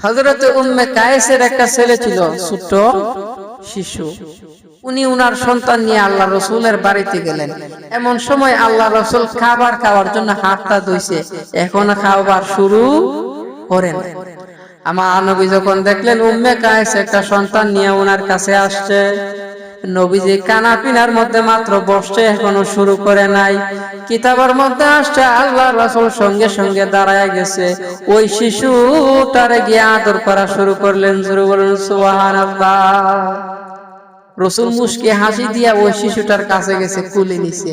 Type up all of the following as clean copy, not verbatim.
হযরত উম্মে কায়েসের একটা ছেলে ছিল, ছোট শিশু। উনি উনার সন্তান নিয়ে আল্লাহ রসুলের বাড়িতে গেলেন। এমন সময় আল্লাহ রসুল খাবার খাওয়ার জন্য হাতটা ধুইছে, এখন খাবার শুরু করেন। আমার নবী যখন দেখলেন উম্মে কায়েস একটা সন্তান নিয়ে উনার কাছে আসছে, নবীজি কানা পিনার মধ্যে মাত্র বসছে, এখনো শুরু করে নাই। কিতাবের মধ্যে আসছে আল্লাহ রাসূল সঙ্গে সঙ্গে দাঁড়ায় গেছে, ওই শিশুটারে গিয়ে আদর করা শুরু করলেন। জোরে বলুন সুবহানাল্লাহ। রাসূল মুস্কি হাসি দিয়া ওই শিশুটার কাছে গেছে, কুলে নিছে।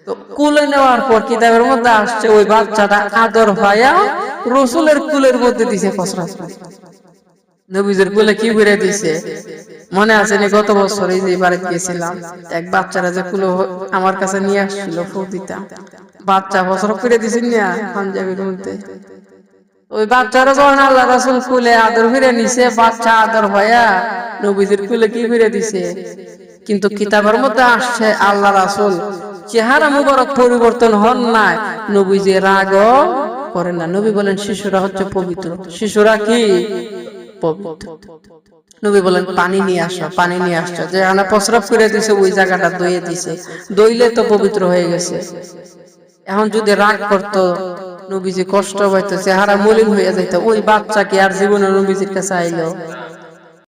তো কুলে নেওয়ার পর কিতাবের মধ্যে আসছে ওই বাচ্চাটা আদর হইয়া রাসূলের কুলের মধ্যে দিছে ফসরাস। নবীজির কোলে কি করে দিছে মনে আছে নি? গত বছর এই যে বাড়িতে গেছিলাম, এক বাচ্চারা যে কুলো আমার কাছে নিয়ে আসছিল ফুদিতা, বাচ্চা বছর করে দিছেন না পাঞ্জাবির মধ্যে। ওই বাচ্চারা যখন আল্লাহ রাসূল কুলে আদর করে নিছে, বাচ্চা আদর হইয়া নবীজির কুলে কি করে দিছে। কিন্তু কিতাবের মধ্যে আসছে আল্লাহ রাসূল চেহারা মুবারক পরিবর্তন হন নাই, নবীজি রাগও করেন না। নবী বলেন শিশুরা হচ্ছে পবিত্র। শিশুরা কি পবিত্র? নবী বলেন পানি নিয়ে আসো। পানি নিয়ে আসছো, যে আনা প্রস্রাব করে দিছে ওই জায়গাটা ধুয়ে দিছে, দইলে তো পবিত্র হয়ে গেছে। এখন যদি রাগ করতো, নবীজি কষ্ট পাইতো, চেহারা মলিন হয়ে যাইতো, ওই বাচ্চা কি আর জীবনে নবীজির কাছে আইলো?